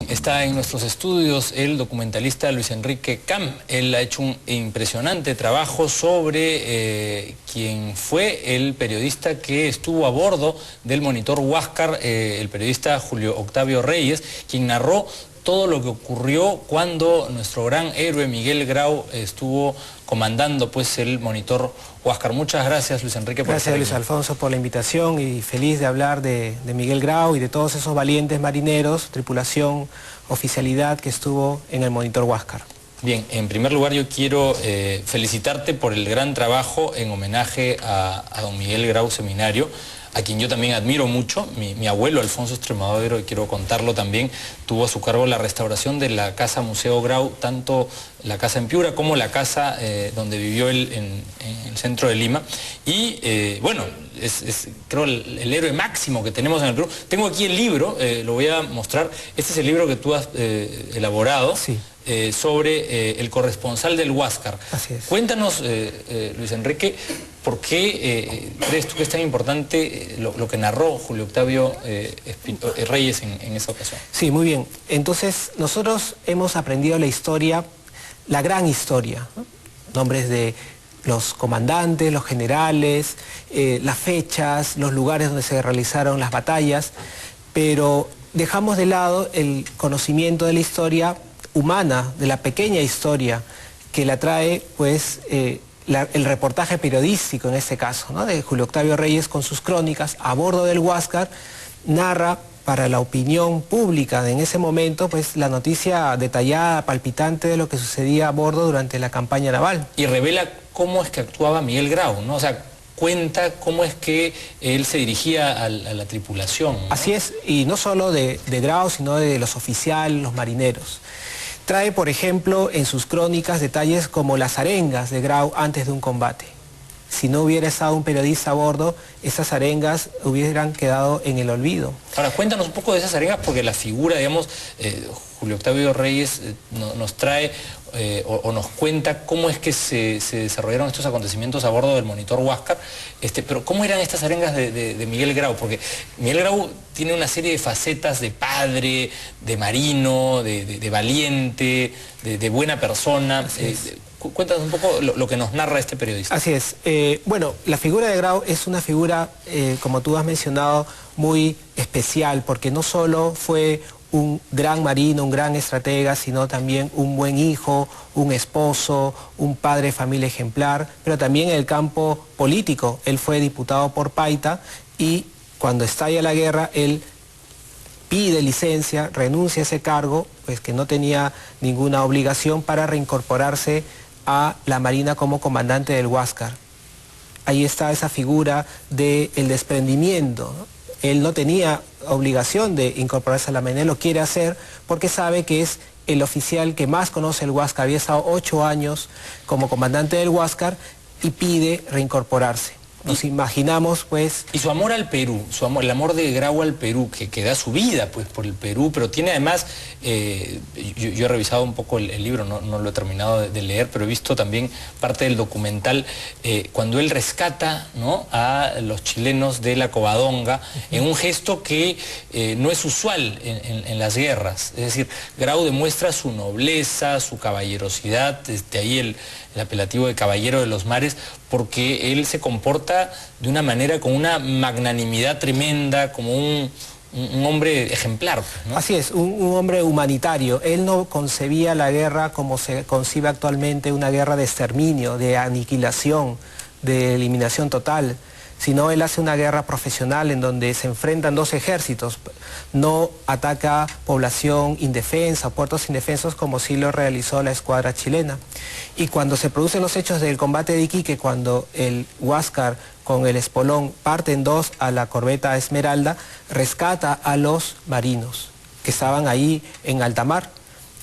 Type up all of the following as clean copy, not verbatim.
Está en nuestros estudios el documentalista Luis Enrique Cam. Él ha hecho un impresionante trabajo sobre quien fue el periodista que estuvo a bordo del monitor Huáscar, el periodista Julio Octavio Reyes, quien narró todo lo que ocurrió cuando nuestro gran héroe Miguel Grau estuvo comandando pues el monitor Huáscar. Muchas gracias, Luis Enrique, por estar aquí. Gracias, Luis Alfonso, por la invitación y feliz de hablar de Miguel Grau y de todos esos valientes marineros, tripulación, oficialidad que estuvo en el monitor Huáscar. Bien, en primer lugar yo quiero felicitarte por el gran trabajo en homenaje a don Miguel Grau Seminario, a quien yo también admiro mucho. Mi abuelo Alfonso Extremadero, y quiero contarlo también, tuvo a su cargo la restauración de la Casa Museo Grau, tanto la casa en Piura como la casa donde vivió él en el centro de Lima. Y bueno, es creo el héroe máximo que tenemos en el Perú. Tengo aquí el libro, lo voy a mostrar. Este es el libro que tú has elaborado. Sí. Sobre el corresponsal del Huáscar. Así es. Cuéntanos, Luis Enrique, ¿por qué crees tú que es tan importante lo que narró Julio Octavio Reyes en esa ocasión? Sí, muy bien. Entonces, nosotros hemos aprendido la historia, la gran historia, ¿no? Nombres de los comandantes, los generales, las fechas, los lugares donde se realizaron las batallas, pero dejamos de lado el conocimiento de la historia humana, de la pequeña historia que la trae pues el reportaje periodístico en este caso, ¿no? De Julio Octavio Reyes con sus crónicas a bordo del Huáscar, narra para la opinión pública en ese momento pues la noticia detallada, palpitante de lo que sucedía a bordo durante la campaña naval. Y revela cómo es que actuaba Miguel Grau, ¿no? O sea, cuenta cómo es que él se dirigía a la tripulación, ¿no? Así es, y no solo de Grau, sino de los oficiales, los marineros. Trae, por ejemplo, en sus crónicas detalles como las arengas de Grau antes de un combate. Si no hubiera estado un periodista a bordo, esas arengas hubieran quedado en el olvido. Ahora, cuéntanos un poco de esas arengas, porque la figura, digamos, Julio Octavio Reyes nos trae o nos cuenta cómo es que se desarrollaron estos acontecimientos a bordo del monitor Huáscar, pero ¿cómo eran estas arengas de Miguel Grau? Porque Miguel Grau tiene una serie de facetas de padre, de marino, de valiente, de buena persona. Cuéntanos un poco lo que nos narra este periodista. Así es. Bueno, la figura de Grau es una figura, como tú has mencionado, muy especial, porque no solo fue un gran marino, un gran estratega, sino también un buen hijo, un esposo, un padre de familia ejemplar, pero también en el campo político. Él fue diputado por Paita y cuando estalla la guerra, él pide licencia, renuncia a ese cargo, pues que no tenía ninguna obligación para reincorporarse a la Marina como comandante del Huáscar. Ahí está esa figura del desprendimiento, ¿no? Él no tenía obligación de incorporarse a la Marina, lo quiere hacer porque sabe que es el oficial que más conoce el Huáscar, había estado 8 años como comandante del Huáscar y pide reincorporarse. Nos imaginamos, pues... Y su amor al Perú, el amor de Grau al Perú, que da su vida, pues, por el Perú, pero tiene además... yo he revisado un poco el libro, no lo he terminado de leer, pero he visto también parte del documental, cuando él rescata, ¿no?, a los chilenos de la Covadonga, en un gesto que no es usual en las guerras. Es decir, Grau demuestra su nobleza, su caballerosidad, desde ahí el apelativo de caballero de los mares, porque él se comporta de una manera con una magnanimidad tremenda, como un hombre ejemplar, ¿no? Así es, un hombre humanitario. Él no concebía la guerra como se concibe actualmente, una guerra de exterminio, de aniquilación, de eliminación total, sino él hace una guerra profesional en donde se enfrentan dos ejércitos. No ataca población indefensa, puertos indefensos, como sí lo realizó la escuadra chilena. Y cuando se producen los hechos del combate de Iquique, cuando el Huáscar con el espolón parte en dos a la corbeta Esmeralda, rescata a los marinos que estaban ahí en alta mar.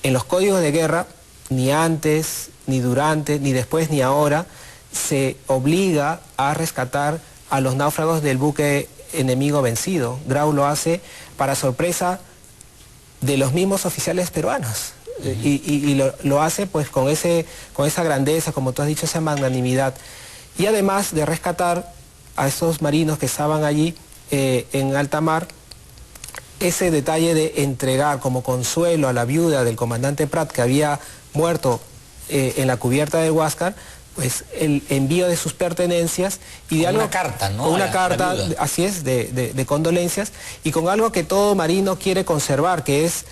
En los códigos de guerra, ni antes, ni durante, ni después, ni ahora, se obliga a rescatar a los náufragos del buque enemigo vencido. Grau lo hace para sorpresa de los mismos oficiales peruanos. Y lo hace pues con esa grandeza, como tú has dicho, esa magnanimidad. Y además de rescatar a esos marinos que estaban allí en alta mar, ese detalle de entregar como consuelo a la viuda del comandante Prat, que había muerto en la cubierta del Huáscar, pues el envío de sus pertenencias y de algo... Una carta, ¿no? Una carta, así es, de condolencias, y con algo que todo marino quiere conservar, que es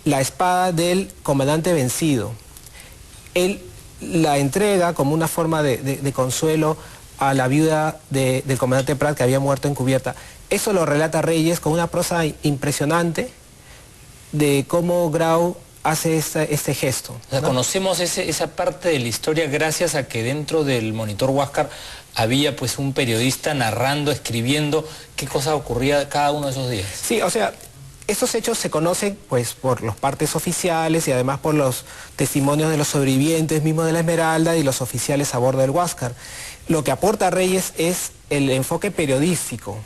la espada del comandante vencido. Él la entrega como una forma de consuelo a la viuda del comandante Prat, que había muerto en cubierta. Eso lo relata Reyes con una prosa impresionante de cómo Grau hace este gesto, ¿no? O sea, conocemos esa parte de la historia gracias a que dentro del Monitor Huáscar había pues un periodista narrando, escribiendo qué cosa ocurría cada uno de esos días. Sí, o sea, estos hechos se conocen pues por los partes oficiales y además por los testimonios de los sobrevivientes mismos de la Esmeralda y los oficiales a bordo del Huáscar. Lo que aporta Reyes es el enfoque periodístico.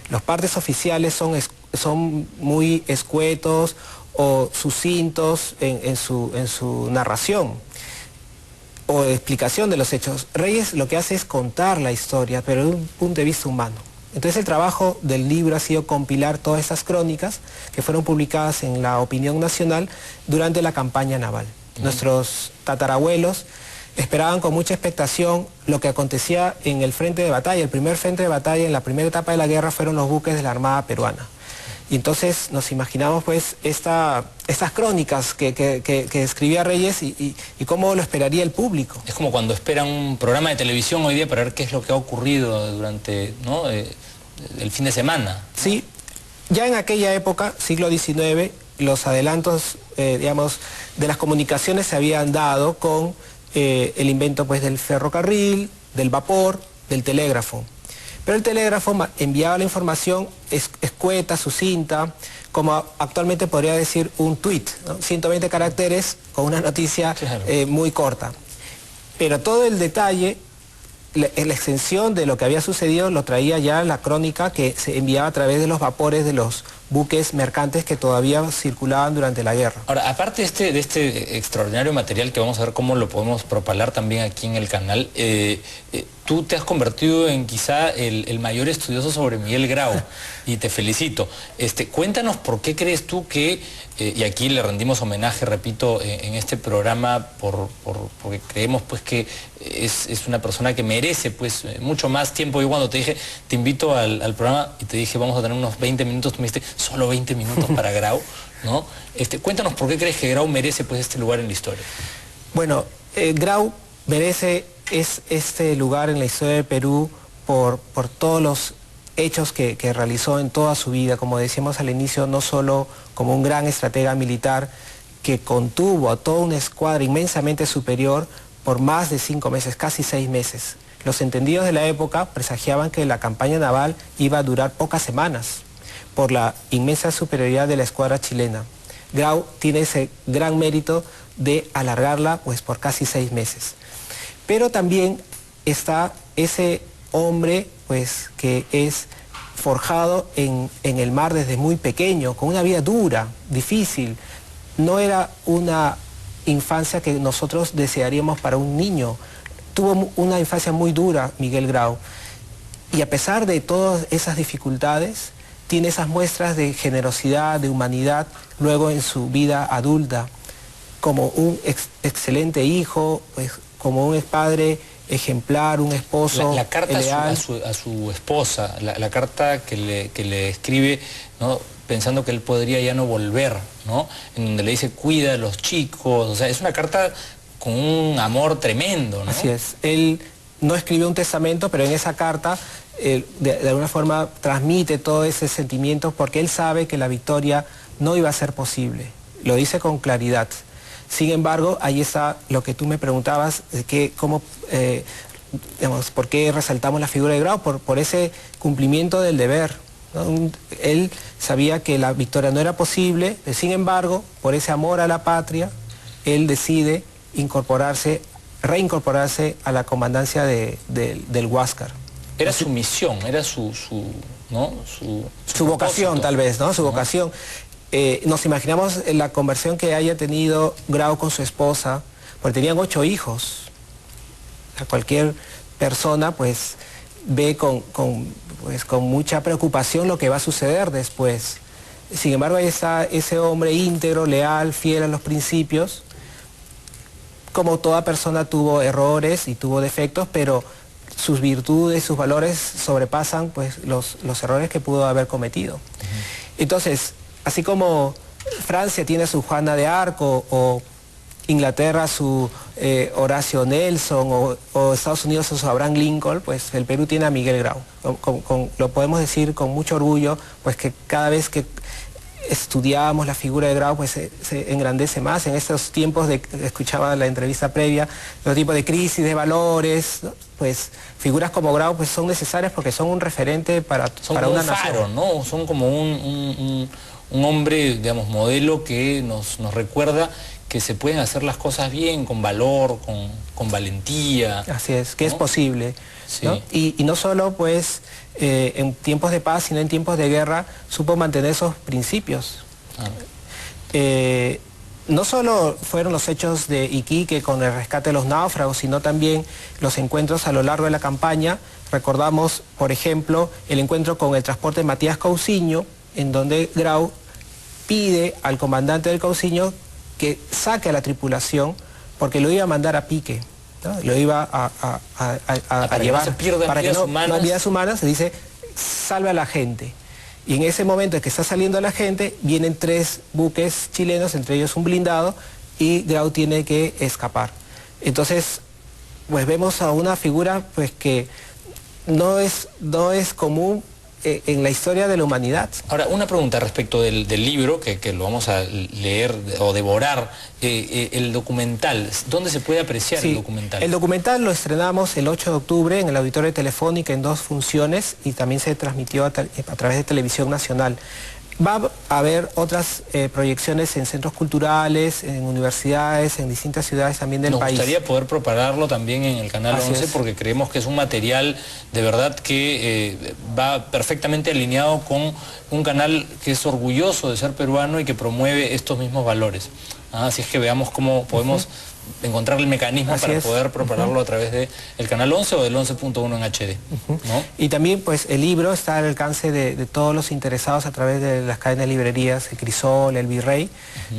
Los partes oficiales son muy escuetos o sucintos en su narración o explicación de los hechos. Reyes lo que hace es contar la historia, pero desde un punto de vista humano. Entonces el trabajo del libro ha sido compilar todas estas crónicas que fueron publicadas en La Opinión Nacional durante la campaña naval. Nuestros tatarabuelos esperaban con mucha expectación lo que acontecía en el frente de batalla. El primer frente de batalla en la primera etapa de la guerra fueron los buques de la Armada Peruana. Y entonces nos imaginamos pues estas crónicas que escribía Reyes y cómo lo esperaría el público. Es como cuando esperan un programa de televisión hoy día para ver qué es lo que ha ocurrido durante, ¿no? El fin de semana. Sí, ya en aquella época, siglo XIX, los adelantos, digamos, de las comunicaciones se habían dado con el invento pues del ferrocarril, del vapor, del telégrafo. Pero el telégrafo enviaba la información escueta, sucinta, como actualmente podría decir un tuit, ¿no? 120 caracteres con una noticia muy corta. Pero todo el detalle, la extensión de lo que había sucedido lo traía ya la crónica que se enviaba a través de los vapores de los buques mercantes que todavía circulaban durante la guerra. Ahora, aparte de este extraordinario material que vamos a ver cómo lo podemos propalar también aquí en el canal, tú te has convertido en quizá el mayor estudioso sobre Miguel Grau y te felicito. Cuéntanos por qué crees tú que, y aquí le rendimos homenaje, repito, en este programa porque creemos pues que es una persona que merece pues mucho más tiempo. Yo cuando te dije, te invito al programa y te dije vamos a tener unos 20 minutos, tú me dijiste, solo 20 minutos para Grau, ¿no? Cuéntanos por qué crees que Grau merece pues este lugar en la historia. Bueno, Grau merece este lugar en la historia de Perú por todos los hechos que realizó en toda su vida, como decíamos al inicio, no solo como un gran estratega militar que contuvo a toda una escuadra inmensamente superior por más de 5 meses, casi 6 meses. Los entendidos de la época presagiaban que la campaña naval iba a durar pocas semanas por la inmensa superioridad de la escuadra chilena. Grau tiene ese gran mérito de alargarla pues por casi 6 meses. Pero también está ese hombre pues que es forjado en el mar desde muy pequeño, con una vida dura, difícil. No era una infancia que nosotros desearíamos para un niño. Tuvo una infancia muy dura Miguel Grau. Y a pesar de todas esas dificultades, tiene esas muestras de generosidad, de humanidad, luego en su vida adulta, como un excelente hijo, pues, como un padre ejemplar, un esposo la carta leal. a su esposa, la carta que le escribe, ¿no? Pensando que él podría ya no volver, ¿no? En donde le dice, cuida a los chicos, o sea, es una carta con un amor tremendo, ¿no? Así es. Él no escribió un testamento, pero en esa carta de alguna forma transmite todo ese sentimiento porque él sabe que la victoria no iba a ser posible. Lo dice con claridad. Sin embargo, ahí está lo que tú me preguntabas, de ¿por qué resaltamos la figura de Grau? Por ese cumplimiento del deber, ¿no? Él sabía que la victoria no era posible, sin embargo, por ese amor a la patria, él decide reincorporarse a la comandancia del Huáscar. Era su misión, era su vocación tal vez, ¿no? Su vocación. Nos imaginamos la conversión que haya tenido Grau con su esposa, porque tenían 8 hijos. A cualquier persona pues ve con mucha preocupación lo que va a suceder después. Sin embargo, ahí está ese hombre íntegro, leal, fiel a los principios. Como toda persona tuvo errores y tuvo defectos, pero sus virtudes, sus valores sobrepasan pues, los errores que pudo haber cometido. Entonces, así como Francia tiene a su Juana de Arco, o Inglaterra su Horacio Nelson, o Estados Unidos a su Abraham Lincoln, pues el Perú tiene a Miguel Grau. Lo podemos decir con mucho orgullo, pues que cada vez que estudiamos la figura de Grau, pues se engrandece más. En estos tiempos, escuchaba la entrevista previa, los tipos de crisis de valores, ¿no? Pues figuras como Grau pues son necesarias porque son un referente para una nación. ¿No? Son como un hombre, digamos, modelo que nos recuerda que se pueden hacer las cosas bien, con valor, con valentía. Así es, que ¿no? Es posible. Sí. ¿No? Y no solo pues en tiempos de paz, sino en tiempos de guerra, supo mantener esos principios. No solo fueron los hechos de Iquique con el rescate de los náufragos, sino también los encuentros a lo largo de la campaña. Recordamos, por ejemplo, el encuentro con el transporte Matías Cousiño, en donde Grau pide al comandante del Cousiño que saque a la tripulación porque lo iba a mandar a pique, ¿no? Lo iba a llevar para que no vidas humanas. Se dice, salve a la gente. Y en ese momento en que está saliendo la gente, vienen 3 buques chilenos, entre ellos un blindado, y Grau tiene que escapar. Entonces, pues vemos a una figura pues que no es común en la historia de la humanidad. Ahora, una pregunta respecto del libro, que lo vamos a leer o devorar, el documental, ¿dónde se puede apreciar el documental? El documental lo estrenamos el 8 de octubre en el Auditorio de Telefónica en 2 funciones y también se transmitió a través de Televisión Nacional. Va a haber otras proyecciones en centros culturales, en universidades, en distintas ciudades también del país. Nos gustaría poder propagarlo también en el Canal 11 porque creemos que es un material de verdad que va perfectamente alineado con un canal que es orgulloso de ser peruano y que promueve estos mismos valores. Así es que veamos cómo podemos encontrar el mecanismo para poder propagarlo a través del Canal 11 o del 11.1 en HD. ¿No? Y también pues el libro está al alcance de todos los interesados a través de las cadenas de librerías, el Crisol, el Virrey,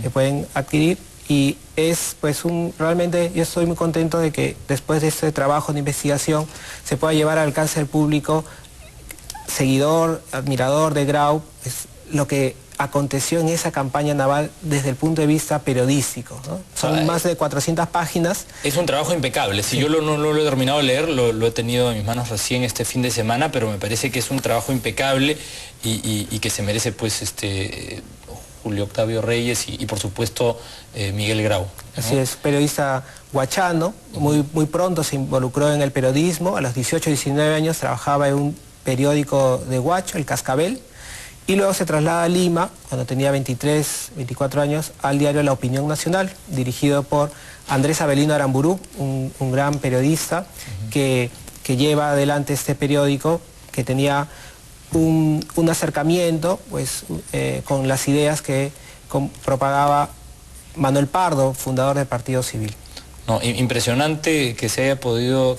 que pueden adquirir. Y es pues realmente yo estoy muy contento de que después de este trabajo de investigación se pueda llevar al alcance del público, seguidor, admirador de Grau, es lo que aconteció en esa campaña naval desde el punto de vista periodístico, ¿no? Son más de 400 páginas. Es un trabajo impecable. Si yo no lo he terminado de leer, lo he tenido en mis manos recién este fin de semana, pero me parece que es un trabajo impecable y que se merece pues Julio Octavio Reyes y por supuesto Miguel Grau, ¿no? Así es, periodista huachano, muy pronto se involucró en el periodismo. A los 18, 19 años trabajaba en un periódico de Huacho, El Cascabel, y luego se traslada a Lima, cuando tenía 23, 24 años, al diario La Opinión Nacional, dirigido por Andrés Avelino Aramburú, un gran periodista que lleva adelante este periódico, que tenía un acercamiento pues, con las ideas que propagaba Manuel Pardo, fundador del Partido Civil. No, impresionante que hayas podido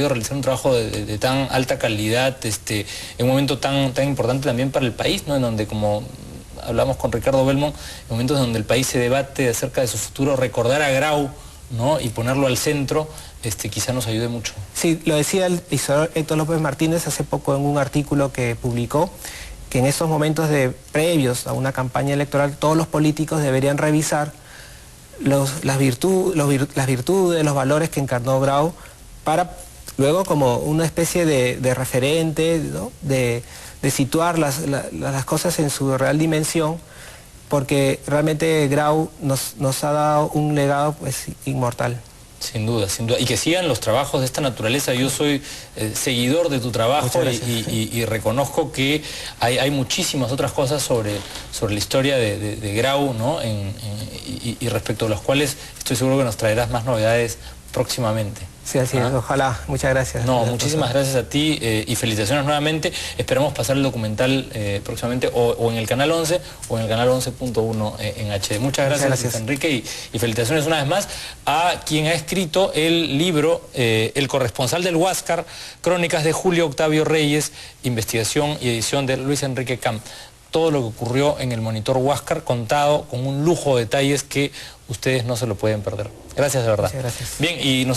realizar un trabajo de tan alta calidad, en un momento tan importante también para el país, ¿no? En donde, como hablamos con Ricardo Belmont, en momentos donde el país se debate acerca de su futuro, recordar a Grau, ¿no? Y ponerlo al centro, quizá nos ayude mucho. Sí, lo decía el historiador Héctor López Martínez hace poco en un artículo que publicó, que en estos momentos previos a una campaña electoral, todos los políticos deberían revisar las virtudes, los valores que encarnó Grau, para luego como una especie de referente, ¿no? de situar las cosas en su real dimensión, porque realmente Grau nos ha dado un legado pues, inmortal. Sin duda, sin duda. Y que sigan los trabajos de esta naturaleza. Yo soy seguidor de tu trabajo y reconozco que hay muchísimas otras cosas sobre la historia de Grau, ¿no? Y respecto a los cuales estoy seguro que nos traerás más novedades próximamente. Sí, así es, ojalá. Muchas gracias. No, muchísimas gracias a ti y felicitaciones nuevamente. Esperamos pasar el documental próximamente o en el Canal 11 o en el Canal 11.1 en HD. Muchas gracias. Enrique, y felicitaciones una vez más a quien ha escrito el libro El corresponsal del Huáscar, crónicas de Julio Octavio Reyes, investigación y edición de Luis Enrique Camp. todo lo que ocurrió en el Monitor Huáscar, contado con un lujo de detalles que ustedes no se lo pueden perder. Gracias de verdad. Muchas gracias. Bien, y nos